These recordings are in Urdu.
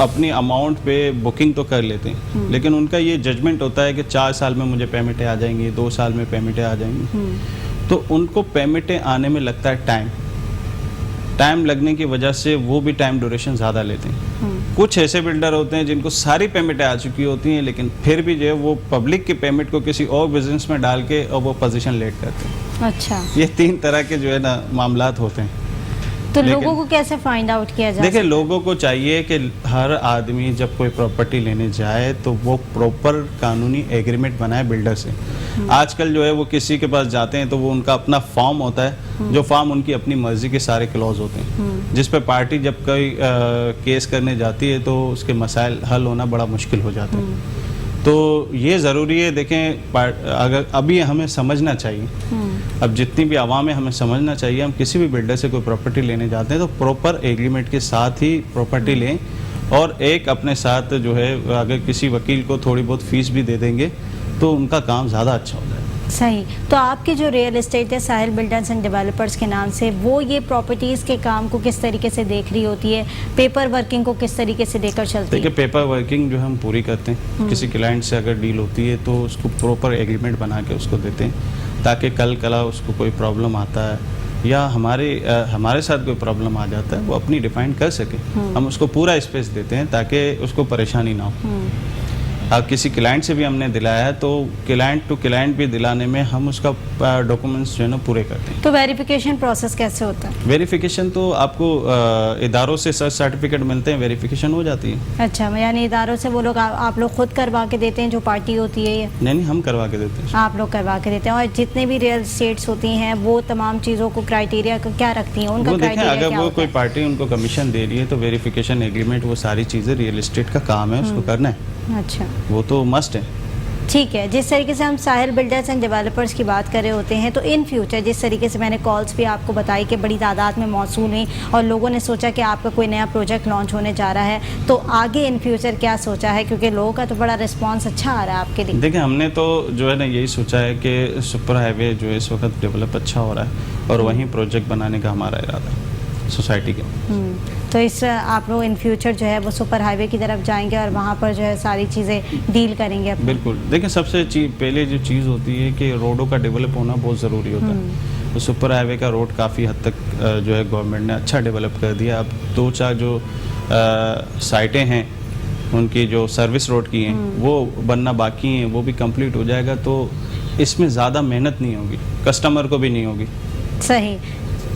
اپنی اماؤنٹ پہ بکنگ تو کر لیتے ہیں، لیکن ان کا یہ ججمنٹ ہوتا ہے کہ 4 سال میں مجھے پیمنٹیں آ جائیں گی، 2 سال میں پیمنٹیں آ جائیں گی، تو ان کو پیمنٹیں آنے میں لگتا ہے ٹائم لگنے کی وجہ سے وہ بھی ٹائم ڈیوریشن زیادہ لیتے ہیں۔ کچھ ایسے بلڈر ہوتے ہیں جن کو ساری پیمنٹیں آ چکی ہوتی ہیں، لیکن پھر بھی جو ہے وہ پبلک کی پیمنٹ کو کسی اور بزنس میں ڈال کے اور وہ پوزیشن لیٹ کرتے ہیں۔ اچھا، یہ 3 طرح کے جو ہے نا معاملات ہوتے ہیں۔ تو لوگوں کو کیسے فائنڈ آؤٹ کیا جائے؟ دیکھیں، لوگوں کو چاہیے کہ ہر آدمی جب کوئی پراپرٹی لینے جائے تو وہ پراپر قانونی ایگریمنٹ بنائے بلڈر سے۔ آج کل جو ہے وہ کسی کے پاس جاتے ہیں تو وہ ان کا اپنا فارم ہوتا ہے، جو فارم ان کی اپنی مرضی کے سارے کلوز ہوتے ہیں، جس پہ پارٹی جب کوئی کیس کرنے جاتی ہے تو اس کے مسائل حل ہونا بڑا مشکل ہو جاتا ہے۔ تو یہ ضروری ہے، دیکھیں اگر ابھی ہمیں سمجھنا چاہیے، اب جتنی بھی عوام ہے ہمیں سمجھنا چاہیے، ہم کسی بھی بلڈر سے کوئی پراپرٹی لینے جاتے ہیں تو پراپر ایگریمنٹ کے ساتھ ہی پراپرٹی لیں، اور ایک اپنے ساتھ جو ہے اگر کسی وکیل کو تھوڑی بہت فیس بھی دے دیں گے تو ان کا کام زیادہ اچھا ہو جائے گا۔ صحیح۔ تو آپ کی جو ریئل اسٹیٹ ہے ساحل بلڈرز اینڈ ڈیولپرز کے نام سے، وہ یہ پراپرٹیز کے کام کو کس طریقے سے دیکھ رہی ہوتی ہے، پیپر ورکنگ کو کس طریقے سے لے کر چلتی ہے؟ دیکھیں، پیپر ورکنگ جو ہم پوری کرتے ہیں، کسی کلائنٹ سے اگر ڈیل ہوتی ہے تو اس کو پراپر ایگریمنٹ بنا کے اس کو دیتے ہیں، تاکہ کل کلا اس کو کوئی پرابلم آتا ہے یا ہمارے ساتھ کوئی پرابلم آ جاتا ہے وہ اپنی ڈیفائن کر سکے، ہم اس کو پورا اسپیس دیتے ہیں تاکہ اس کو پریشانی نہ ہو۔ اب کسی کلائنٹ سے بھی ہم نے دلایا ہے تو کلائنٹ ٹو کلائنٹ بھی دلانے میں ہم اس کا ڈاکومنٹس جو ہے نا پورے کرتے ہیں۔ تو ویریفیکیشن پروسیس کیسے ہوتا ہے؟ ویریفیکیشن تو آپ کو اداروں سے سرٹیفکیٹ ملتے ہیں، ویریفیکیشن ہو جاتی ہے۔ اچھا، یعنی اداروں سے وہ لوگ آپ لوگ خود کروا کے دیتے ہیں جو پارٹی ہوتی ہے یہ؟ نہیں، ہم کروا کے دیتے ہیں۔ آپ لوگ کروا کے دیتے ہیں، اور جتنے بھی ریئل اسٹیٹس ہوتی ہیں وہ تمام چیزوں کو کرائٹیریا کیا رکھتی ہیں؟ ان کا وہ دیکھیں، کرائٹیریا اگر کیا وہ ہوتا کوئی ہے؟ پارٹی ان کو کمیشن دے رہی ہے تو ویریفیکیشن ایگریمنٹ وہ ساری چیزیں ریئل اسٹیٹ کا کام ہے، اس کو کرنا ہے، اچھا، وہ تو مسٹ ہے۔ ٹھیک ہے۔ جس طریقے سے ہم ساحل بلڈرز اینڈ ڈیولپرز کی بات کر رہے ہوتے ہیں، تو ان فیوچر جس طریقے سے میں نے کالز بھی آپ کو بتائی کہ بڑی تعداد میں موصول ہوئی اور لوگوں نے سوچا کہ آپ کا کوئی نیا پروجیکٹ لانچ ہونے جا رہا ہے، تو آگے ان فیوچر کیا سوچا ہے؟ کیونکہ لوگوں کا تو بڑا رسپانس اچھا آ رہا ہے آپ کے لیے۔ دیکھیں، ہم نے تو جو ہے نا یہی سوچا ہے کہ سپر ہائی وے جو ہے اس وقت ڈیولپ اچھا ہو رہا ہے، اور وہیں پروجیکٹ بنانے کا ہمارا ارادہ ہے سوسائٹی کے۔ تو اس آپ لوگ ان فیوچر جو ہے وہ سپر ہائی وے کی طرف جائیں گے اور وہاں پر جو ہے ساری چیزیں ڈیل کریں گے؟ بالکل۔ دیکھیں، سب سے پہلے جو چیز ہوتی ہے کہ روڈوں کا ڈیولپ ہونا بہت ضروری ہوتا ہے، تو سپر ہائی وے کا روڈ کافی حد تک جو ہے گورنمنٹ نے اچھا ڈیولپ کر دیا۔ اب 2-4 جو سائٹیں ہیں ان کی جو سروس روڈ کی ہیں وہ بننا باقی ہیں، وہ بھی کمپلیٹ ہو جائے گا، تو اس میں زیادہ محنت نہیں ہوگی، کسٹمر کو بھی نہیں ہوگی۔ صحیح،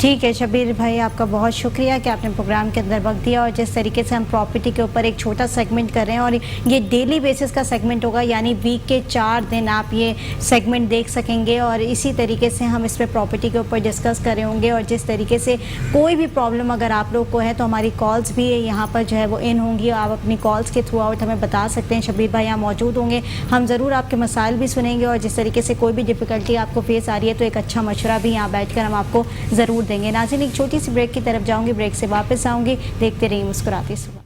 ٹھیک ہے شبیر بھائی، آپ کا بہت شکریہ کہ آپ نے پروگرام کے اندر وقت دیا، اور جس طریقے سے ہم پراپرٹی کے اوپر ایک چھوٹا سیگمنٹ کر رہے ہیں، اور یہ ڈیلی بیسس کا سیگمنٹ ہوگا، یعنی ویک کے 4 دن آپ یہ سیگمنٹ دیکھ سکیں گے، اور اسی طریقے سے ہم اس پہ پراپرٹی کے اوپر ڈسکس کر رہے ہوں گے، اور جس طریقے سے کوئی بھی پرابلم اگر آپ لوگ کو ہے تو ہماری کالز بھی یہاں پر جو ہے وہ ان ہوں گی، آپ اپنی کالز کے تھرو آؤٹ ہمیں بتا سکتے ہیں۔ شبیر بھائی یہاں موجود ہوں گے، ہم ضرور آپ کے مسائل بھی سنیں گے، اور جس طریقے سے کوئی بھی ڈفیکلٹی آپ کو فیس آ رہی ہے تو ایک اچھا مشورہ بھی یہاں بیٹھ کر ہم آپ کو ضرور دیں گے۔ ناظرین، ایک چھوٹی سی بریک کی طرف جاؤں گی، بریک سے واپس آؤں گی، دیکھتے رہیے مسکراتی صبح۔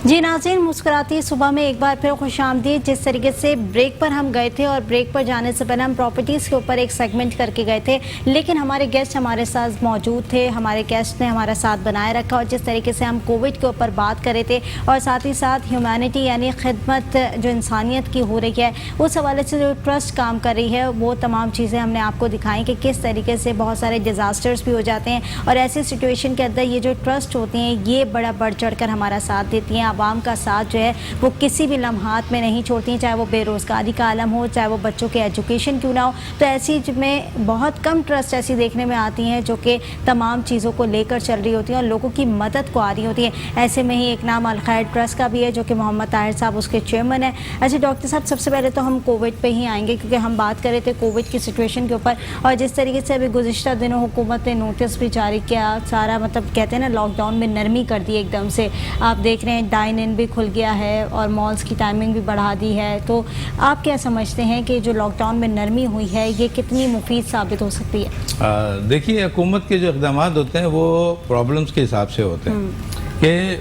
جی ناظرین، مسکراتی صبح میں ایک بار پھر خوش آمدید۔ جس طریقے سے بریک پر ہم گئے تھے، اور بریک پر جانے سے پہلے ہم پراپرٹیز کے اوپر ایک سیگمنٹ کر کے گئے تھے، لیکن ہمارے گیسٹ ہمارے ساتھ موجود تھے، ہمارے گیسٹ نے ہمارا ساتھ بنائے رکھا، اور جس طریقے سے ہم کووڈ کے اوپر بات کر رہے تھے، اور ساتھ ہی ساتھ ہیومینٹی یعنی خدمت جو انسانیت کی ہو رہی ہے اس حوالے سے جو ٹرسٹ کام کر رہی ہے، وہ تمام چیزیں ہم نے آپ کو دکھائیں کہ کس طریقے سے بہت سارے ڈیزاسٹرز بھی ہو جاتے ہیں، اور ایسی سچویشن کے اندر یہ جو ٹرسٹ ہوتی ہیں یہ بڑا بڑھ چڑھ کر ہمارا ساتھ دیتی ہیں، عوام کا ساتھ جو ہے وہ کسی بھی لمحات میں نہیں چھوڑتی ہیں، چاہے وہ بے روزگاری کا عالم ہو، چاہے وہ بچوں کے ایجوکیشن کیوں نہ ہو۔ تو ایسی میں بہت کم ٹرسٹ ایسی دیکھنے میں آتی ہیں جو کہ تمام چیزوں کو لے کر چل رہی ہوتی ہیں اور لوگوں کی مدد کو آ رہی ہوتی ہیں۔ ایسے میں ہی ایک نام الخیر ٹرسٹ کا بھی ہے جو کہ محمد طاہر صاحب اس کے چیئرمین ہیں۔ اچھا ڈاکٹر صاحب، سب سے پہلے تو ہم کووڈ پہ ہی آئیں گے، کیونکہ ہم بات کر رہے تھے کووڈ کی سچویشن کے اوپر، اور جس طریقے سے ابھی گزشتہ دنوں حکومت نے نوٹس بھی جاری کیا، سارا مطلب کہتے ہیں نا لاک ڈاؤن میں نرمی کر دی ایک دم سے۔ آپ دیکھ رہے ہیں ڈائن ان بھی کھل گیا ہے اور مالز کی ٹائمنگ بھی بڑھا دی ہے، تو آپ کیا سمجھتے ہیں کہ جو لاک ڈاؤن میں نرمی ہوئی ہے یہ کتنی مفید ثابت ہو سکتی ہے؟ دیکھیے، حکومت کے جو اقدامات ہوتے ہیں وہ پرابلمس کے حساب سے ہوتے ہیں۔ کہ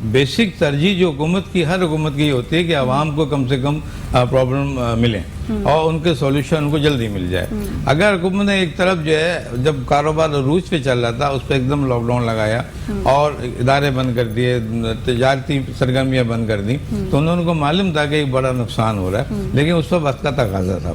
بیسک ترجیح جو حکومت کی ہر حکومت کی ہوتی ہے کہ عوام کو کم سے کم پرابلم ملیں اور ان کے سولوشن ان کو جلدی مل جائے. اگر حکومت نے ایک طرف جو ہے جب کاروبار عروج پہ چل رہا تھا اس پہ ایک دم لاک ڈاؤن لگایا اور ادارے بند کر دیے, تجارتی سرگرمیاں بند کر دی, تو انہوں کو معلوم تھا کہ ایک بڑا نقصان ہو رہا ہے, لیکن اس پر وقت کا تقاضا تھا.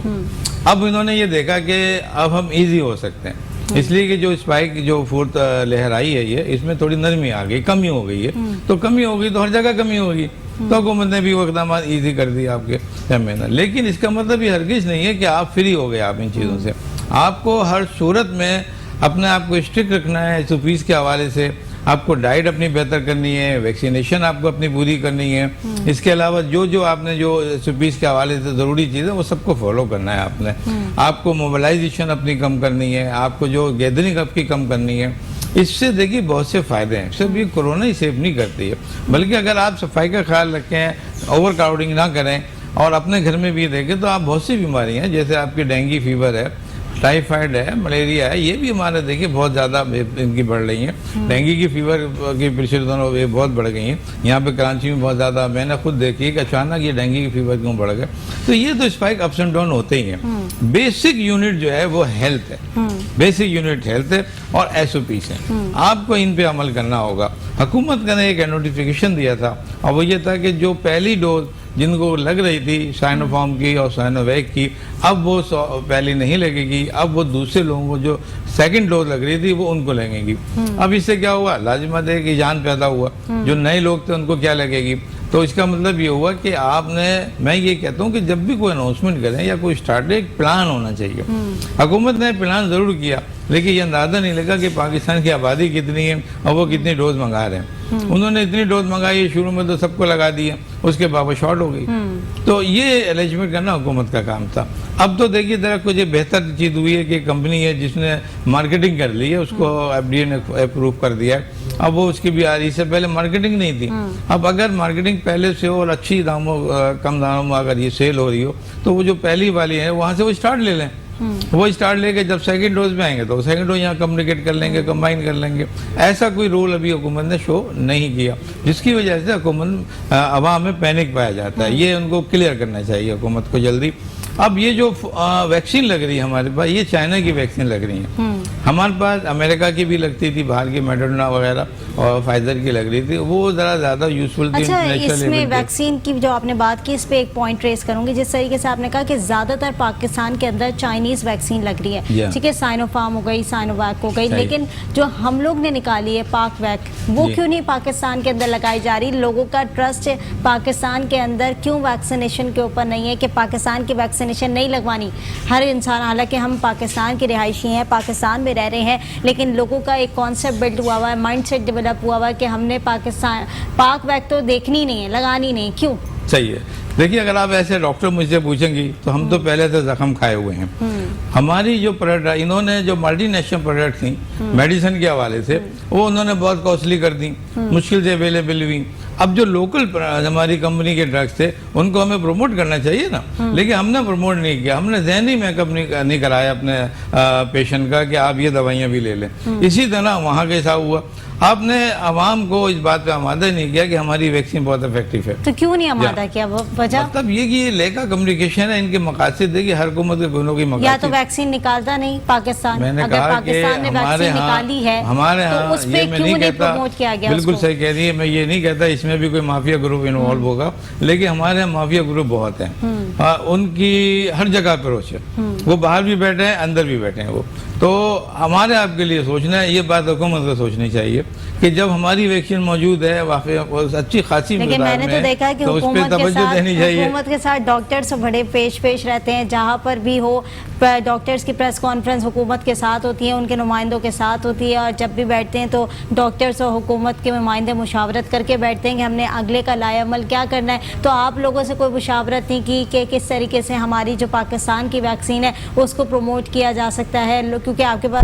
اب انہوں نے یہ دیکھا کہ اب ہم ایزی ہو سکتے ہیں, اس لیے کہ جو اسپائک جو فورتھ لہر آئی ہے یہ اس میں تھوڑی نرمی آ گئی, کمی ہو گئی ہے, تو کمی ہوگی تو ہر جگہ کمی ہوگی, تو حکومت نے بھی وہ اقدامات ایزی کر دی آپ کے مہینہ. لیکن اس کا مطلب یہ ہرگز نہیں ہے کہ آپ فری ہو گئے آپ ان چیزوں سے. آپ کو ہر صورت میں اپنے آپ کو اسٹرکٹ رکھنا ہے. SOPs کے حوالے سے آپ کو ڈائٹ اپنی بہتر کرنی ہے, ویکسینیشن آپ کو اپنی پوری کرنی ہے. اس کے علاوہ جو آپ نے جو SOPs کے حوالے سے ضروری چیزیں وہ سب کو فالو کرنا ہے آپ نے. آپ کو موبلائزیشن اپنی کم کرنی ہے, آپ کو جو گیدرنگ آپ کی کم کرنی ہے. اس سے دیکھیے بہت سے فائدے ہیں. صرف یہ کورونا ہی سیف نہیں کرتی ہے, بلکہ اگر آپ صفائی کا خیال رکھیں, اوور کراؤڈنگ نہ کریں اور اپنے گھر میں بھی دیکھیں تو آپ بہت سی بیماریاں ہیں, جیسے آپ کی ڈینگی فیور ہے, ٹائیفائڈ ہے, ملیریا ہے, یہ بھی ہمارے دیکھیں بہت زیادہ ان کی بڑھ رہی ہیں. ڈینگی کی فیور کی پچھلے دنوں یہ بہت بڑھ گئی ہیں یہاں پہ کراچی میں بہت زیادہ. میں نے خود دیکھی کہ اچانک یہ ڈینگی کی فیور کیوں بڑھ گئے. تو یہ تو اسپائک اپس اینڈ ڈاؤن ہوتے ہی ہیں. بیسک یونٹ جو ہے وہ ہیلتھ ہے, بیسک یونٹ ہیلتھ ہے اور SOPs ہیں. آپ کو ان پہ عمل کرنا ہوگا. حکومت نے ایک نوٹیفیکیشن دیا تھا اور وہ یہ تھا کہ جو پہلی ڈوز جن کو لگ رہی تھی سائنو فارم کی اور سائنو ویک کی, اب وہ پہلی نہیں لگے گی, اب وہ دوسرے لوگوں کو جو سیکنڈ ڈوز لگ رہی تھی وہ ان کو لگیں گی. اب اس سے کیا ہوا, لازمت ہے کہ جان پیدا ہوا. جو نئے لوگ تھے ان کو کیا لگے گی. تو اس کا مطلب یہ ہوا کہ آپ نے, میں یہ کہتا ہوں کہ جب بھی کوئی اناؤنسمنٹ کریں یا کوئی اسٹارٹ, ایک پلان ہونا چاہیے. حکومت نے پلان ضرور کیا لیکن یہ اندازہ نہیں لگا کہ پاکستان کی آبادی کتنی ہے اور وہ کتنی ڈوز منگا رہے ہیں. انہوں نے اتنی ڈوز منگائی شروع میں تو سب کو لگا دیا, اس کے بعد شارٹ ہو گئی. تو یہ ارینجمنٹ کرنا حکومت کا کام تھا. اب تو دیکھیے ذرا کچھ بہتر چیز ہوئی ہے کہ کمپنی ہے جس نے مارکیٹنگ کر لی ہے, اس کو FDA نے اپروو کر دیا ہے. اب وہ اس کی بھی آ رہی, سے پہلے مارکیٹنگ نہیں تھی. اب اگر مارکیٹنگ پہلے سے ہو اور اچھی داموں کم داموں میں اگر یہ سیل ہو رہی ہو تو وہ جو پہلی والی ہے وہاں سے وہ اسٹارٹ لے لیں. وہ اسٹارٹ لے کے جب سیکنڈ ڈوز میں آئیں گے تو سیکنڈ ڈوز یہاں کمیونیکیٹ کر لیں گے, کمبائن کر لیں گے. ایسا کوئی رول ابھی حکومت نے شو نہیں کیا, جس کی وجہ سے حکومت عوام میں پینک پایا جاتا ہے. یہ ان کو کلیئر کرنا چاہیے حکومت کو جلدی. اب یہ جو ویکسین لگ رہی ہے ہمارے پاس, یہ چائنا کی ویکسین لگ رہی ہیں. ہمارے پاس امریکہ کی بھی لگتی تھی, باہر کی میڈرنا وغیرہ اور فائزر کی لگ رہی تھی, وہ ذرا زیادہ یوزفل تھی. اچھا, اس میں ویکسین کی جو آپ نے بات کی اس پہ ایک پوائنٹ ریز کروں گی. جس طریقے سے آپ نے کہا کہ زیادہ تر پاکستان کے اندر چائنیز ویکسین لگ رہی ہے, ٹھیک ہے, سائنو فارم ہو گئی, سائنو ویک ہو گئی, لیکن جو ہم لوگ نے نکالی ہے پاک ویک, وہ کیوں نہیں پاکستان کے اندر لگائی جا رہی؟ لوگوں کا ٹرسٹ پاکستان کے اندر کیوں ویکسینیشن کے اوپر نہیں ہے کہ پاکستان کی ویکسینیشن نہیں لگوانی؟ ہر انسان, حالانکہ ہم پاکستان کے رہائشی ہیں, پاکستان میں رہ رہے ہیں, لیکن لوگوں کا ایک کانسیپٹ بلڈ ہوا ہوا ہے, مائنڈ سیٹ ڈیولپ ہوا ہوا ہے کہ ہم نے پاکستان پاک ویک تو دیکھنی نہیں ہے, لگانی نہیں. کیوں؟ صحیح ہے. دیکھیے اگر آپ ایسے ڈاکٹر مجھ سے پوچھیں گی تو ہم تو پہلے سے زخم کھائے ہوئے ہیں. ہماری جو پروڈکٹ, انہوں نے جو ملٹی نیشنل پروڈکٹ تھیں میڈیسن کے حوالے سے, وہ انہوں نے بہت کاسٹلی کر دی, مشکل سے اویلیبل ہوئی. اب جو لوکل ہماری کمپنی کے ڈرگس تھے ان کو ہمیں پروموٹ کرنا چاہیے نا, لیکن ہم نے پروموٹ نہیں کیا. ہم نے ذہنی میک اپ نہیں کرایا اپنے پیشنٹ کا کہ آپ یہ دوائیاں بھی لے لیں. اسی طرح وہاں کیسا ہوا, آپ نے عوام کو اس بات پہ آمادہ نہیں کیا کہ ہماری ویکسین بہت افیکٹو ہے. تو کیوں نہیں آمادہ کیا؟ وجہ مطلب یہ کہ یہ لیک کا کمیونیکیشن ہے, ان کے مقاصد ہے کہ ہر حکومت کے گنوں کی مقاصد. یا تو ویکسین نکالتا نہیں پاکستان, میں نے اگر کہا کہ پاکستان نے ویکسین نکالی ہے تو اس پہ کیوں نہیں پروموٹ کیا گیا؟ بالکل صحیح کہہ رہی ہے. میں یہ نہیں کہتا اس میں بھی کوئی مافیا گروپ انوالو ہوگا, لیکن ہمارے یہاں مافیا گروپ بہت ہیں. ان کی ہر جگہ اپروچ ہے, وہ باہر بھی بیٹھے ہیں, اندر بھی بیٹھے ہیں. وہ تو ہمارے آپ کے لیے سوچنا ہے, یہ بات حکومت کو سوچنی چاہیے کہ جب ہماری ویکسین موجود ہے اچھی خاصی لیکن میں نے تو دیکھا کہ حکومت کے ساتھ ڈاکٹرز بڑے پیش رہتے ہیں, جہاں پر بھی ہو ڈاکٹرز کی پریس کانفرنس حکومت کے ساتھ ہوتی ہے, ان کے نمائندوں کے ساتھ ہوتی ہے, اور جب بھی بیٹھتے ہیں تو ڈاکٹرز اور حکومت کے نمائندے مشاورت کر کے بیٹھتے ہیں کہ ہم نے اگلے کا لائے عمل کیا کرنا ہے. تو آپ لوگوں سے کوئی مشاورت نہیں کی کہ کس طریقے سے ہماری جو پاکستان کی ویکسین ہے اس کو پروموٹ کیا جا سکتا ہے, کیونکہ آپ کے پاس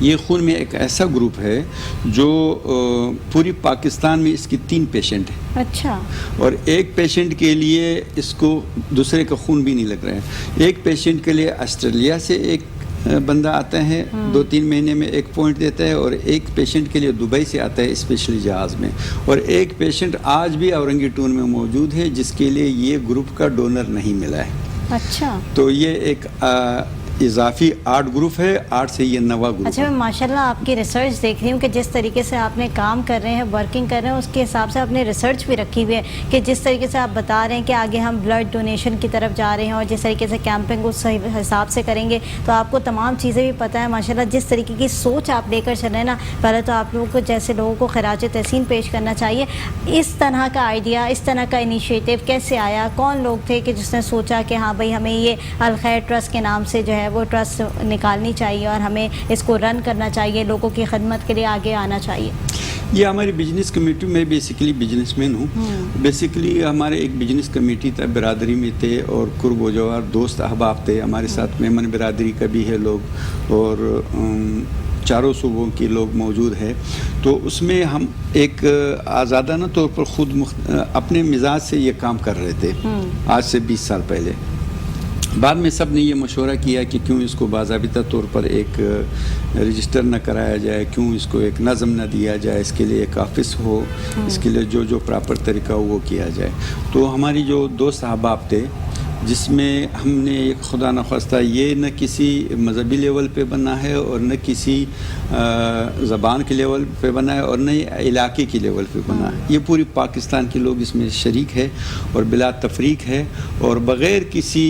یہ خون میں ایک ایسا گروپ ہے جو پوری پاکستان میں اس کی 3 پیشنٹ ہیں. اچھا. اور ایک پیشنٹ کے لیے اس کو دوسرے کا خون بھی نہیں لگ رہا ہے. ایک پیشنٹ کے لیے آسٹریلیا سے ایک بندہ آتا ہے 2-3 مہینے میں 1 پوائنٹ دیتا ہے, اور ایک پیشنٹ کے لیے دبئی سے آتا ہے اسپیشلی جہاز میں, اور ایک پیشنٹ آج بھی اورنگی ٹون میں موجود ہے جس کے لیے یہ گروپ کا ڈونر نہیں ملا ہے. اچھا. تو یہ ایک اضافی 8 گروپ ہے, 8 سے یہ 9 گروپ. اچھا, میں ماشاءاللہ آپ کی ریسرچ دیکھ رہی ہوں کہ جس طریقے سے آپ نے کام کر رہے ہیں, ورکنگ کر رہے ہیں, اس کے حساب سے آپ نے ریسرچ بھی رکھی ہوئی ہے کہ جس طریقے سے آپ بتا رہے ہیں کہ آگے ہم بلڈ ڈونیشن کی طرف جا رہے ہیں, اور جس طریقے سے کیمپنگ اس حساب سے کریں گے, تو آپ کو تمام چیزیں بھی پتہ ہے ماشاءاللہ. جس طریقے کی سوچ آپ لے کر چل رہے ہیں نا, پہلے تو آپ لوگوں کو جیسے لوگوں کو خراج تحسین پیش کرنا چاہیے. اس طرح کا آئیڈیا, اس طرح کا انیشیٹو کیسے آیا؟ کون لوگ تھے کہ جس نے سوچا کہ ہاں بھائی ہمیں یہ الخیر ٹرسٹ کے نام سے جو ہے وہ ٹرسٹ نکالنی چاہیے اور ہمیں اس کو رن کرنا چاہیے, لوگوں کی خدمت کے لیے آگے آنا چاہیے؟ یہ ہماری بزنس کمیٹی میں بیسیکلی بزنس مین ہوں. بیسیکلی ہمارے ایک بزنس کمیٹی تھا, برادری میں تھے, اور قرب و جوار دوست احباب تھے ہمارے ساتھ. میمن برادری کا بھی ہے لوگ, اور چاروں صوبوں کے لوگ موجود ہیں. تو اس میں ہم ایک آزادانہ طور پر خود اپنے مزاج سے یہ کام کر رہے تھے آج سے 20 سال پہلے. بعد میں سب نے یہ مشورہ کیا کہ کیوں اس کو باضابطہ طور پر ایک رجسٹر نہ کرایا جائے, کیوں اس کو ایک نظم نہ دیا جائے, اس کے لیے ایک آفس ہو, اس کے لیے جو پراپر طریقہ ہو وہ کیا جائے. تو ہماری جو دوست احباب تھے, جس میں ہم نے ایک خدا نخواستہ یہ نہ کسی مذہبی لیول پہ بنا ہے, اور نہ کسی زبان کے لیول پہ بنا ہے, اور نہ علاقے کی لیول پہ بنا ہے. یہ پوری پاکستان کے لوگ اس میں شریک ہے, اور بلا تفریق ہے, اور بغیر کسی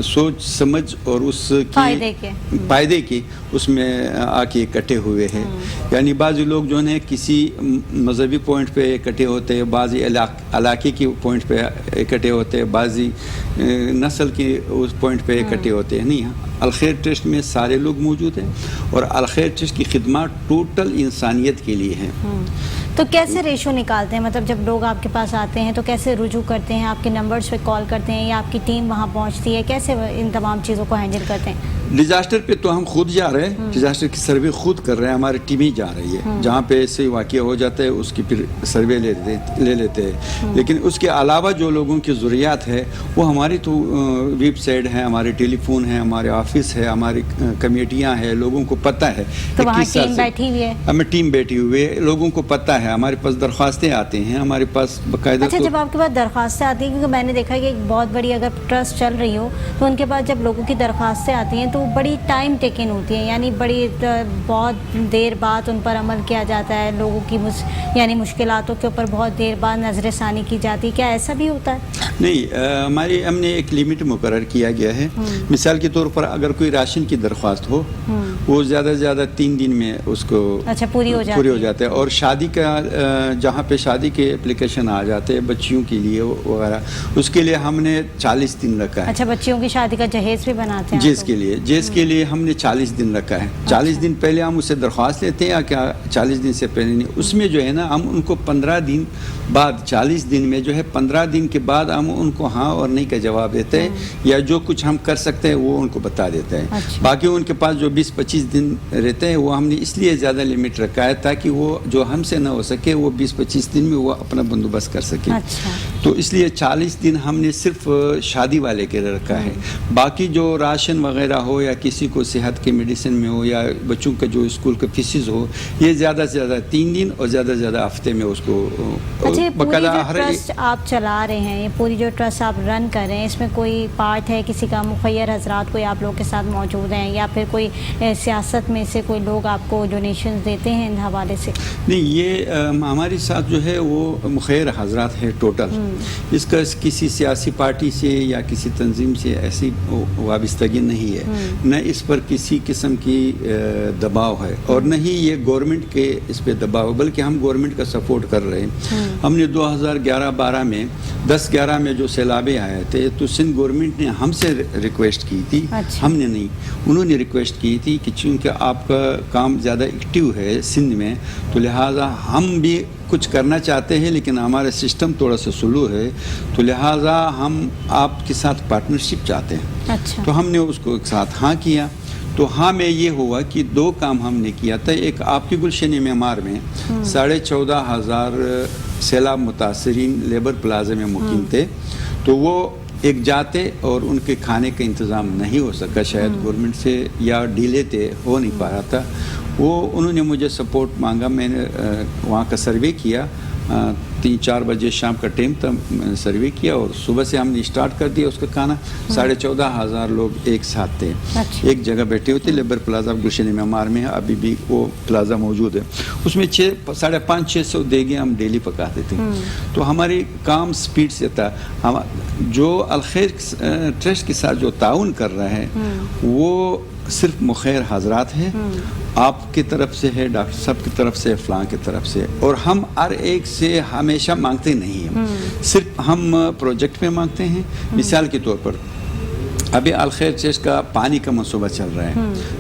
سوچ سمجھ اور اس کی فائدے کی اس میں آ کے اکٹھے ہوئے ہیں. یعنی بعض لوگ جو ہیں کسی مذہبی پوائنٹ پہ اکٹھے ہوتے ہیں, بعض علاقے کی پوائنٹ پہ اکٹھے ہوتے ہیں, بعض نسل کی اس پوائنٹ پہ اکٹھے ہوتے ہیں. نہیں, الخیر ٹرسٹ میں سارے لوگ موجود ہیں, اور الخیر ٹرسٹ کی خدمات ٹوٹل انسانیت کے لیے ہیں. تو کیسے ریشو نکالتے ہیں؟ مطلب جب لوگ آپ کے پاس آتے ہیں تو کیسے رجوع کرتے ہیں؟ آپ کے نمبرز پہ کال کرتے ہیں یا آپ کی ٹیم وہاں پہنچتی ہے؟ کیسے ان تمام چیزوں کو ہینڈل کرتے ہیں؟ ڈیزاسٹر پہ تو ہم خود جا رہے ہیں, ڈیزاسٹر کی سروے خود کر رہے ہیں, ہماری ٹیمیں جا رہی ہے. جہاں پہ ایسے واقعہ ہو جاتا ہے اس کی پھر سروے لے لیتے ہیں. لیکن اس کے علاوہ جو لوگوں کی ضروریات ہے وہ ہماری تو ویب سائٹ ہے, ہمارے ٹیلی فون ہے, ہمارے آفس ہے, ہماری کمیٹیاں ہیں, لوگوں کو پتہ ہے. تو وہاں ٹیم بیٹھی ہوئی ہے, ہمیں ٹیم بیٹھی ہوئی ہے, لوگوں کو پتہ ہے. ہمارے پاس درخواستیں آتے ہیں, ہمارے پاس باقاعدہ. اچھا, جب آپ کے پاس درخواستیں آتی ہیں, کیونکہ میں نے دیکھا کہ ایک بہت بڑی اگر ٹرسٹ چل رہی ہو تو ان کے پاس جب لوگوں کی درخواستیں آتی ہیں تو بڑی ٹائم ٹیکن ہوتی ہیں, یعنی بڑی بہت دیر بعد ان پر عمل کیا جاتا ہے, لوگوں کی یعنی مشکلاتوں کے اوپر بہت دیر بعد نظر ثانی کی جاتی ہے. کیا ایسا بھی ہوتا ہے؟ نہیں, ہم نے ایک لمٹ مقرر کیا گیا ہے. مثال کے طور پر اگر کوئی راشن کی درخواست ہو وہ زیادہ سے زیادہ 3 دن میں اس کو پوری ہو جاتے ہیں. اور شادی کا جہاں پہ شادی کے اپلیکیشن آ جاتے ہیں بچیوں کے لیے وغیرہ, اس کے لیے ہم نے 40 دن رکھا ہے. اچھا, بچیوں کی شادی کا جہیز بھی بناتے ہیں؟ جہیز کے لیے ہم نے 40 دن رکھا ہے. 40 دن پہلے ہم اسے درخواست لیتے ہیں, یا کیا 40 دن سے پہلے نہیں. اس میں جو ہے نا ہم ان کو 15 دن بعد, 40 دن میں جو ہے 15 دن کے بعد ہم ان کو ہاں اور نہیں کا جواب دیتے ہیں, یا جو کچھ ہم کر سکتے ہیں وہ ان کو بتا دیتے ہیں. باقی ان کے پاس جو 20-25 دن رہتے ہیں وہ ہم نے اس لیے زیادہ لمٹ رکھا ہے تاکہ وہ جو ہم سے نہ ہو سکے وہ 20-25 دن میں وہ اپنا بندوبست کر سکے. تو اس لیے 40 دن ہم نے صرف شادی والے کے لیے رکھا ہے. باقی جو راشن وغیرہ ہو, یا کسی کو صحت کے میڈیسن میں ہو, یا بچوں کا جو اسکول کا فیسز ہو, یہ زیادہ سے زیادہ 3 دن اور زیادہ سے زیادہ ہفتے میں اس کو. پوری جو ٹرسٹ آپ چلا رہے ہیں, یہ پوری جو ٹرسٹ آپ رن کر رہے ہیں, اس میں کوئی پارٹ ہے کسی کا مخیر حضرات کوئی آپ لوگ کے ساتھ موجود ہیں, یا پھر کوئی سیاست میں سے کوئی لوگ آپ کو ڈونیشن دیتے ہیں ان حوالے سے؟ نہیں, یہ ہمارے ساتھ جو ہے وہ مخیر حضرات ہے ٹوٹل. اس کا کسی سیاسی پارٹی سے یا کسی تنظیم سے ایسی وابستگی نہیں ہے, نہ اس پر کسی قسم کی دباؤ ہے, اور نہ ہی یہ گورنمنٹ کے اس پہ دباؤ, بلکہ ہم گورنمنٹ کا سپورٹ کر رہے ہیں. ہم نے 2011-12 میں 10-11 میں جو سیلابیں آئے تھے تو سندھ گورنمنٹ نے ہم سے ریکویسٹ کی تھی, ہم نے نہیں, انہوں نے ریکویسٹ کی تھی کہ چونکہ آپ کا کام زیادہ ایکٹیو ہے سندھ میں, تو لہٰذا ہم بھی کچھ کرنا چاہتے ہیں لیکن ہمارا سسٹم تھوڑا سا سلو ہے, تو لہٰذا ہم آپ کے ساتھ پارٹنرشپ چاہتے ہیں. تو ہم نے اس کو ایک ساتھ ہاں کیا. تو ہاں میں یہ ہوا کہ 2 کام ہم نے کیا تھا. ایک آپ کی گلشن معمار میں 14,500 سیلاب متاثرین لیبر پلازا میں مقیم تھے, تو وہ ایک جاتے اور ان کے کھانے کا انتظام نہیں ہو سکا شاید گورنمنٹ سے, یا ڈیلے تھے, ہو نہیں پا رہا تھا. انہوں نے مجھے سپورٹ مانگا, میں نے وہاں کا سروے کیا, 3-4 بجے شام کا ٹائم تھا, میں نے سروے کیا اور صبح سے ہم نے اسٹارٹ کر دیا اس کا کھانا. 14,500 لوگ ایک ساتھ تھے, ایک جگہ بیٹھے ہوتے. لیبر پلازا گلشن معمار میں ابھی بھی وہ پلازا موجود ہے. اس میں 550-600 دیگیں ہم ڈیلی پکاتے تھے. تو ہماری کام سپیڈ سے تھا. جو الخیر ٹرسٹ کے ساتھ جو تعاون کر رہا ہے وہ صرف مخیر حضرات ہیں, آپ کی طرف سے ہے, ڈاکٹر صاحب کی طرف سے, فلاں کی طرف سے, اور ہم ہر ایک سے ہمیشہ مانگتے نہیں ہیں, صرف ہم پروجیکٹ پہ مانگتے ہیں. مثال کے طور پر ابھی الخیر ٹرسٹ کا پانی کا منصوبہ چل رہا ہے,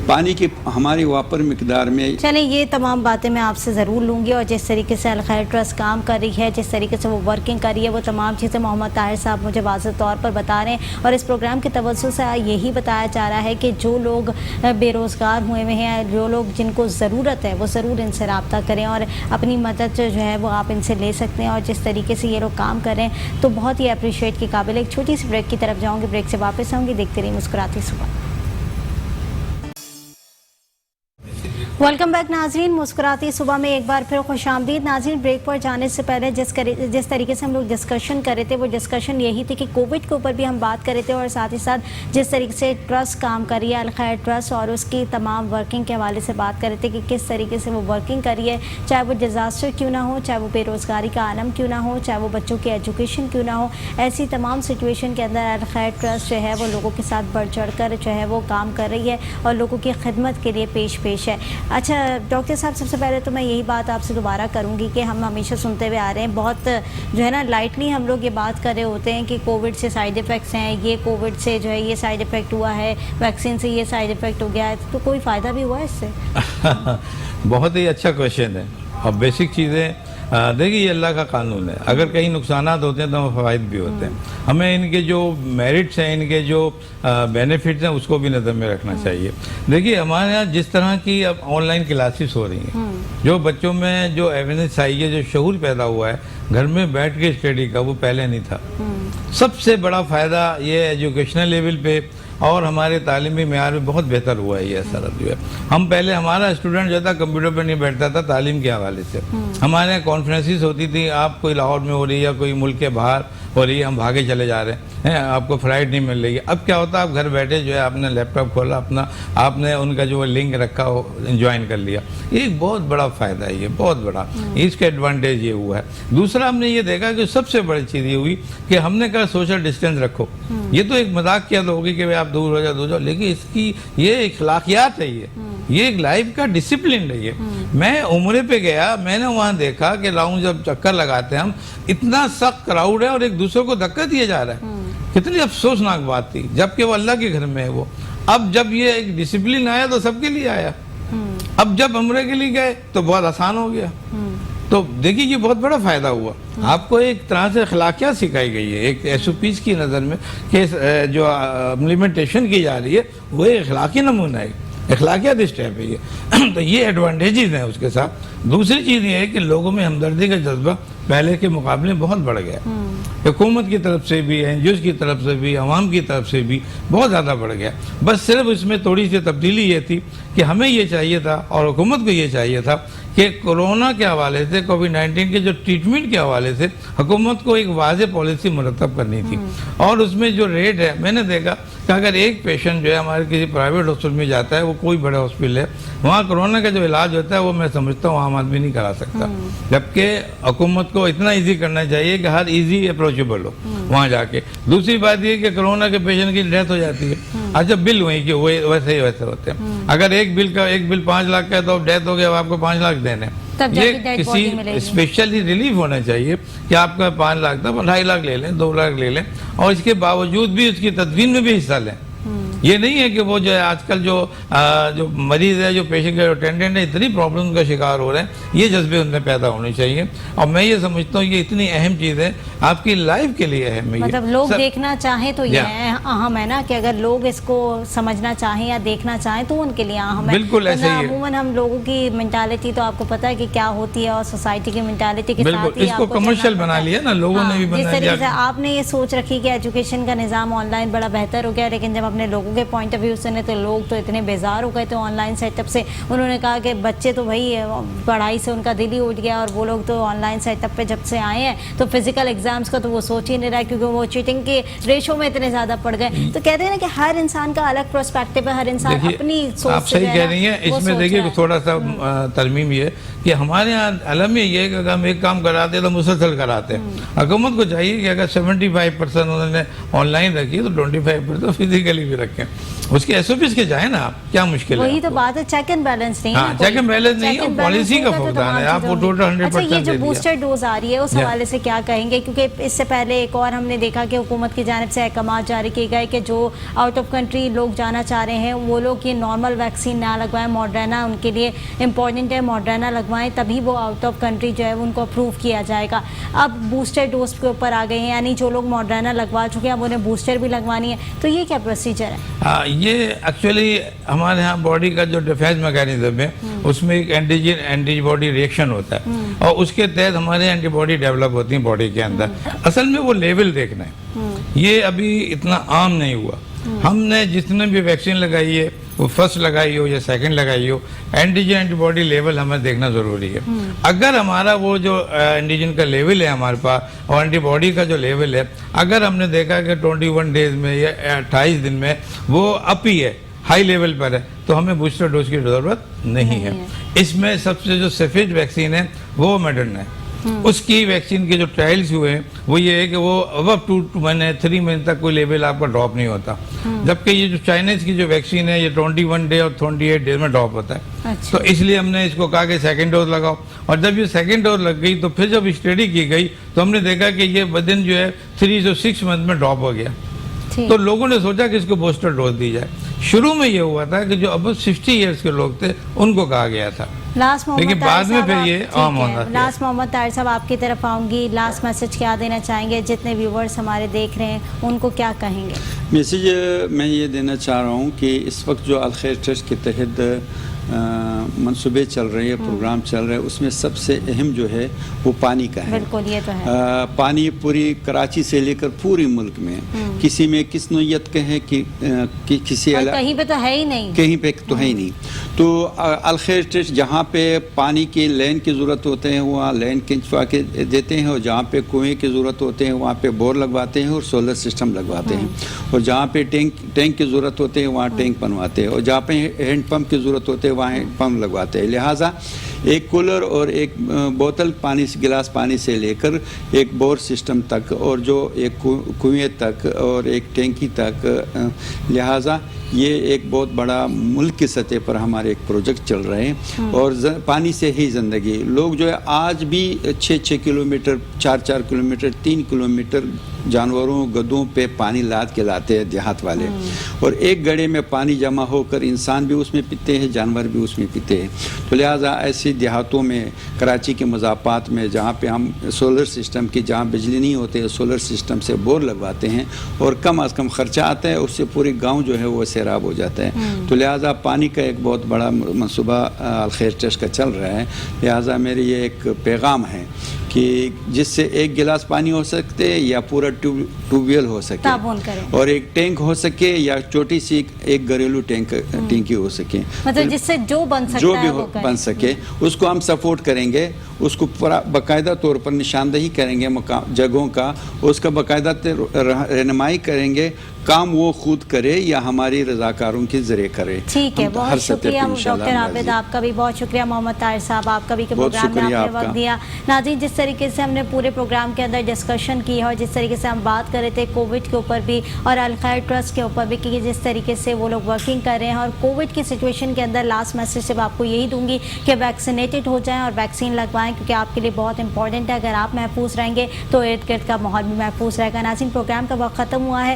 پانی کی ہماری واپر مقدار میں. چلیں یہ تمام باتیں میں آپ سے ضرور لوں گی, اور جس طریقے سے الخیر ٹرسٹ کام کر رہی ہے, جس طریقے سے وہ ورکنگ کر رہی ہے, وہ تمام چیزیں محمد طاہر صاحب مجھے واضح طور پر بتا رہے ہیں. اور اس پروگرام کے توسط سے یہی بتایا جا رہا ہے کہ جو لوگ بے روزگار ہوئے ہوئے ہیں, جو لوگ جن کو ضرورت ہے, وہ ضرور ان سے رابطہ کریں اور اپنی مدد جو ہے وہ آپ ان سے لے سکتے ہیں. اور جس طریقے سے یہ لوگ کام کر رہے ہیں تو بہت ہی اپریشیٹ کے قابل ہے. ایک چھوٹی سی بریک کی طرف جاؤں گی, بریک سے واپس آؤں گی. دیکھتے رہیے مسکراتی صبح. ویلکم بیک ناظرین, مسکراتی صبح میں ایک بار پھر خوش آمدید. ناظرین, بریک پر جانے سے پہلے جس طریقے سے ہم لوگ ڈسکشن کر رہے تھے, وہ ڈسکشن یہی تھی کہ کووڈ کے اوپر بھی ہم بات کر رہے تھے, اور ساتھ ہی ساتھ جس طریقے سے ٹرسٹ کام کر رہی ہے, الخیر ٹرسٹ, اور اس کی تمام ورکنگ کے حوالے سے بات کر رہے تھے کہ کس طریقے سے وہ ورکنگ کر رہی ہے, چاہے وہ ڈیزاسٹر کیوں نہ ہو, چاہے وہ بے روزگاری کا عالم کیوں نہ ہو, چاہے وہ بچوں کی ایجوکیشن کیوں نہ ہو. ایسی تمام سچویشن کے اندر الخیر ٹرسٹ جو ہے وہ لوگوں کے ساتھ بڑھ چڑھ کر جو ہے وہ کام کر رہی ہے اور لوگوں کی خدمت کے لیے پیش ہے. اچھا ڈاکٹر صاحب, سب سے پہلے تو میں یہی بات آپ سے دوبارہ کروں گی کہ ہم ہمیشہ سنتے ہوئے آ رہے ہیں, بہت جو ہے نا لائٹلی ہم لوگ یہ بات کر رہے ہوتے ہیں کہ کووڈ سے سائیڈ ایفیکٹس ہیں, یہ کووڈ سے جو ہے یہ سائیڈ ایفیکٹ ہوا ہے, ویکسین سے یہ سائیڈ ایفیکٹ ہو گیا ہے, تو کوئی فائدہ بھی ہوا ہے اس سے؟ بہت ہی اچھا کویشچن ہے. اور بیسک چیزیں دیکھیے, یہ اللہ کا قانون ہے, اگر کہیں نقصانات ہوتے ہیں تو فوائد بھی ہوتے ہیں. ہمیں ان کے جو میرٹس ہیں, ان کے جو بینیفٹس ہیں, اس کو بھی نظر میں رکھنا چاہیے. دیکھیے ہمارے یہاں جس طرح کی اب آن لائن کلاسز ہو رہی ہیں, جو بچوں میں جو ایویرنس آئی ہے, جو شعور پیدا ہوا ہے گھر میں بیٹھ کے اسٹڈی کا, وہ پہلے نہیں تھا. سب سے بڑا فائدہ یہ ایجوکیشنل لیول پہ اور ہمارے تعلیمی معیار میں بہت بہتر ہوا ہے. یہ اثر جو ہے, ہم پہلے ہمارا اسٹوڈنٹ جو تھا کمپیوٹر پہ نہیں بیٹھتا تھا تعلیم کے حوالے سے. ہمارے یہاں کانفرنسز ہوتی تھی, آپ کوئی لاہور میں ہو رہی ہے یا کوئی ملک کے باہر ہو رہی ہے, ہم بھاگے چلے جا رہے ہیں, آپ کو فلائٹ نہیں مل رہی ہے. اب کیا ہوتا ہے, آپ گھر بیٹھے جو ہے آپ نے لیپ ٹاپ کھولا اپنا, آپ نے ان کا جو لنک رکھا وہ جوائن کر لیا. یہ ایک بہت بڑا فائدہ ہے, یہ بہت بڑا اس کا ایڈوانٹیج یہ ہوا ہے. دوسرا ہم نے یہ دیکھا کہ سب سے بڑی چیز یہ ہوئی کہ ہم نے کہا سوشل ڈسٹینس رکھو. یہ تو ایک مذاق کیا تو ہوگی کہ آپ دور ہو جاؤ, لیکن اس کی یہ اخلاقیات ہے, یہ ایک لائف کا ڈسپلن ہے. یہ میں عمرے پہ گیا, میں نے وہاں دیکھا کہ راؤنڈ جب چکر لگاتے ہیں ہم, اتنا سخت کراؤڈ ہے اور ایک دوسرے کو دھکا دیا جا رہا ہے. کتنی افسوسناک بات تھی, جبکہ وہ اللہ کے گھر میں ہے وہ. اب جب یہ ایک ڈسپلن آیا تو سب کے لیے آیا. اب جب عمرے کے لیے گئے تو بہت آسان ہو گیا. تو دیکھیے یہ بہت بڑا فائدہ ہوا. آپ کو ایک طرح سے اخلاقیات سکھائی گئی ہے, ایک ایس او پیز کی نظر میں کہ جو امپلیمنٹیشن کی جا رہی ہے وہ ایک اخلاقی نمونہ ہے, اخلاقیات اسٹیپ ہے یہ. تو یہ ایڈوانٹیجز ہیں اس کے ساتھ. دوسری چیز یہ ہے کہ لوگوں میں ہمدردی کا جذبہ پہلے کے مقابلے بہت بڑھ گیا. حکومت کی طرف سے بھی, این جی اوز کی طرف سے بھی, عوام کی طرف سے بھی بہت زیادہ بڑھ گیا. بس صرف اس میں تھوڑی سی تبدیلی یہ تھی کہ ہمیں یہ چاہیے تھا اور حکومت کو یہ چاہیے تھا کہ کورونا کے حوالے سے, کووڈ-19 کے جو ٹریٹمنٹ کے حوالے سے حکومت کو ایک واضح پالیسی مرتب کرنی تھی. اور اس میں جو ریٹ ہے, میں نے دیکھا کہ اگر ایک پیشنٹ جو ہے ہمارے کسی پرائیویٹ ہاسپٹل میں جاتا ہے, وہ کوئی بڑا ہاسپٹل ہے, وہاں کورونا کا جو علاج ہوتا ہے وہ میں سمجھتا ہوں عام آدمی نہیں کرا سکتا. جبکہ حکومت کو اتنا ایزی کرنا چاہیے کہ ہر ایزی اپروچیبل ہو وہاں جا کے. دوسری بات یہ کہ کورونا کے پیشنٹ کی ڈیتھ ہو جاتی ہے, اچھا بل وہیں کہ ویسے ہی ویسے ہوتے ہیں. اگر ایک بل 5 لاکھ کا ہے تو ڈیتھ ہو گیا, آپ کو 5 لاکھ دینے. یہ کسی اسپیشلی ریلیف ہونا چاہیے کہ آپ کا 5 لاکھ تھا, 2.5 لاکھ لے لیں, 2 لاکھ لے لیں, اور اس کے باوجود بھی اس کی تدفین میں بھی حصہ لیں. یہ نہیں ہے کہ وہ جو ہے آج کل جو مریض ہے، جو پیشنٹ ہے، جو اٹینڈنٹ ہے، اتنی پرابلم کا شکار ہو رہے ہیں، یہ جذبے ان میں پیدا ہونے چاہیے. اور میں یہ سمجھتا ہوں یہ اتنی اہم چیز ہے، آپ کی لائف کے لیے اہم ہے. مطلب لوگ دیکھنا چاہیں تو یہ اہم ہے نا، کہ اگر لوگ اس کو سمجھنا چاہیں یا دیکھنا چاہیں تو ان کے لیے اہم ہے. بالکل ایسے ہی ہے. عموماً ہم لوگوں کی مینٹالٹی تو آپ کو پتہ ہے کہ کیا ہوتی ہے، اور سوسائٹی کی مینٹالٹی کے ساتھ ہی اس کو کمرشل بنا لیا نا لوگوں نے بھی جس بنا طریقے سے لیا. آپ نے یہ سوچ رکھی کہ ایجوکیشن کا نظام آن لائن بڑا بہتر ہو گیا، لیکن جب اپنے لوگوں کے پوائنٹ آف ویو سے تو لوگ تو اتنے بیزار ہو گئے تھے آن لائن سیٹ اپ سے. انہوں نے کہا کہ بچے تو بھائی پڑھائی سے ان کا دل ہی اٹھ گیا، اور وہ لوگ تو آن لائن سیٹ اپ پہ جب سے آئے ہیں تو فزیکل ایگزامس کا تو وہ سوچ ہی نہیں رہا، کیونکہ وہ چیٹنگ کے ریشو میں اتنے زیادہ پڑ گئے. تو کہتے ہیں نا کہ ہر انسان کا الگ پرسپیکٹو ہے، ہر انسان اپنی سوچ سے آپ صحیح کہہ رہی ہیں. اس میں دیکھیے تھوڑا سا ترمیم یہ کہ ہمارے یہاں علم یہ ہے کہ اگر ہم ایک کام کراتے ہیں تو مسلسل کراتے ہیں. حکومت کو چاہیے کہ اگر 75% انہوں نے آن لائن رکھی تو 25% فزیکلی بھی رکھیں. اس کے ایس او پیز کے جائیں نا آپ، کیا مشکل ہے؟ وہی تو بات ہے، چیک اینڈ بیلنس نہیں ہے. ہاں چیک اینڈ بیلنس نہیں ہے، پالیسی کا فقدان ہے. آپ وہ ٹوٹل 100% اچھا یہ جو بوسٹر ڈوز آ رہی ہے اس حوالے سے کیا کہیں گے؟ کیونکہ اس سے پہلے ایک اور ہم نے دیکھا کہ حکومت کی جانب سے احکامات جاری کیے گئے کہ جو آؤٹ آف کنٹری لوگ جانا چاہ رہے ہیں وہ لوگ یہ نارمل ویکسین نہ لگوائیں، موڈرنا ان کے لیے امپورٹنٹ ہے، موڈرنا لگوائیں تبھی وہ آؤٹ آف کنٹری جو ہے ان کو اپروو کیا جائے گا. اب بوسٹر ڈوز کے اوپر آ گئے ہیں، یعنی جو لوگ موڈرنا لگوا چکے ہیں اب انہیں بوسٹر بھی لگوانی ہے. تو یہ کیا پروسیجر ہے؟ یہ ایکچولی ہمارے ہاں باڈی کا جو ڈیفینس میکینزم ہے اس میں ایک اینٹی باڈی ریئیکشن ہوتا ہے، اور اس کے تحت ہمارے اینٹی باڈی ڈیولپ ہوتی ہیں باڈی کے اندر. اصل میں وہ لیول دیکھنا ہے، یہ ابھی اتنا عام نہیں ہوا. ہم نے جتنے بھی ویکسین لگائی ہے، وہ فرسٹ لگائی ہو یا سیکنڈ لگائی ہو، اینٹی باڈی لیول ہمیں دیکھنا ضروری ہے. اگر ہمارا وہ جو اینٹیجن کا لیول ہے ہمارے پاس اور اینٹی باڈی کا جو لیول ہے، اگر ہم نے دیکھا کہ 21 ڈیز میں یا 28 دن میں وہ اپ ہی ہے، ہائی لیول پر ہے، تو ہمیں بوسٹر ڈوز کی ضرورت نہیں ہے. اس میں سب سے جو سیفسٹ ویکسین ہے وہ ماڈرنا ہے. اس کی ویکسین کے جو ٹرائلز ہوئے ہیں وہ یہ ہے کہ وہ اب 3 مہینے تک کوئی لیول آپ کا ڈراپ نہیں ہوتا، جبکہ یہ جو چائنیز کی جو ویکسین ہے یہ 21 ڈے اور 28 ڈیز میں ڈراپ ہوتا ہے. تو اس لیے ہم نے اس کو کہا کہ سیکنڈ ڈوز لگاؤ. اور جب یہ سیکنڈ ڈوز لگ گئی تو پھر جب اسٹڈی کی گئی تو ہم نے دیکھا کہ یہ ودن جو ہے 3 سے 6 منتھ میں ڈراپ ہو گیا. تو لوگوں نے سوچا کہ اس کو بوسٹر ڈوز دی جائے. شروع میں یہ ہوا تھا کہ جو اب 60 ایئرس کے لوگ تھے ان کو کہا گیا تھا، لیکن بعد میں پھر یہ عام ہونا. لاسٹ محمد طاہر صاحب آپ کی طرف آؤں گی، لاسٹ میسج کیا دینا چاہیں گے؟ جتنے ویورز ہمارے دیکھ رہے ہیں ان کو کیا کہیں گے؟ میسیج میں یہ دینا چاہ رہا ہوں کہ اس وقت جو الخیر ٹرسٹ کے تحت منصوبے چل رہے ہیں، پروگرام چل رہے ہیں، اس میں سب سے اہم جو ہے وہ پانی کا ہے. بالکل یہ تو ہے. پانی پوری کراچی سے لے کر پوری ملک میں کسی میں کس نوعیت کے ہے کہ کسی کہیں پہ تو ہے ہی نہیں، کہیں پہ تو ہے ہی نہیں. تو الخیر ٹرسٹ جہاں پہ پانی کی لین کی ضرورت ہوتے ہیں وہاں لین کھنچوا کے دیتے ہیں، اور جہاں پہ کنویں کی ضرورت ہوتے ہیں وہاں پہ بور لگواتے ہیں اور سولر سسٹم لگواتے ہیں، اور جہاں پہ ٹینک کی ضرورت ہوتے ہیں وہاں ٹینک بنواتے ہیں، اور جہاں پہ ہینڈ پمپ کی ضرورت ہوتے ہیں وہاں ہینڈ پمپ لگواتے ہیں. لہٰذا ایک کولر اور ایک بوتل پانی گلاس پانی سے لے کر ایک بور سسٹم تک اور جو ایک کنویں تک اور ایک ٹینکی تک، لہٰذا یہ ایک بہت بڑا ملک کی سطح پر ہمارے ایک پروجیکٹ چل رہے ہیں. اور پانی سے ہی زندگی. لوگ جو ہے آج بھی 6 کلومیٹر 4 کلومیٹر 3 کلومیٹر جانوروں گدوں پہ پانی لاد کے لاتے ہیں دیہات والے، اور ایک گڑھے میں پانی جمع ہو کر انسان بھی اس میں پیتے ہیں، جانور بھی اس میں پیتے ہیں. تو لہٰذا ایسی دیہاتوں میں کراچی کے مضافات میں جہاں پہ ہم سولر سسٹم کی، جہاں بجلی نہیں ہوتے سولر سسٹم سے بور لگواتے ہیں اور کم از کم خرچہ آتا ہے، اس سے پوری گاؤں جو ہے وہ سیراب ہو جاتا ہے. تو لہٰذا پانی کا ایک بہت بڑا منصوبہ الخیر ٹرسٹ کا چل رہا ہے. لہٰذا میری یہ ایک پیغام ہے کہ جس سے ایک گلاس پانی ہو سکتے یا پورا ٹیوب ویل ہو سکے اور ایک ٹینک ہو سکے یا چھوٹی سی ایک گھریلو ٹینکی ہو سکے، مطلب جس سے جو بھی بن سکے اس کو ہم سپورٹ کریں گے. اس کو باقاعدہ طور پر نشاندہی کریں گے جگہوں کا، اس کا باقاعدہ رہنمائی کریں گے. کام وہ خود کرے یا ہماری رضاکاروں کے ذریعے کرے. ٹھیک ہے، بہت شکریہ ڈاکٹر عابد، آپ کا بھی بہت شکریہ. محمد طاہر صاحب آپ کا بھی کہ پروگرام میں آپ نے وقت دیا. ناظرین، جس طریقے سے ہم نے پورے پروگرام کے اندر ڈسکشن کی ہے اور جس طریقے سے ہم بات کر رہے تھے کووڈ کے اوپر بھی اور الخیر ٹرسٹ کے اوپر بھی کہ جس طریقے سے وہ لوگ ورکنگ کر رہے ہیں، اور کووڈ کی سچویشن کے اندر لاسٹ میسج صرف آپ کو یہی دوں گی کہ ویکسینیٹڈ ہو جائیں اور ویکسین لگوائیں، کیونکہ آپ کے لیے بہت امپورٹنٹ ہے. اگر آپ محفوظ رہیں گے تو ارد گرد کا ماحول بھی محفوظ رہے گا. ناظرین، پروگرام کا وقت ختم ہوا ہے.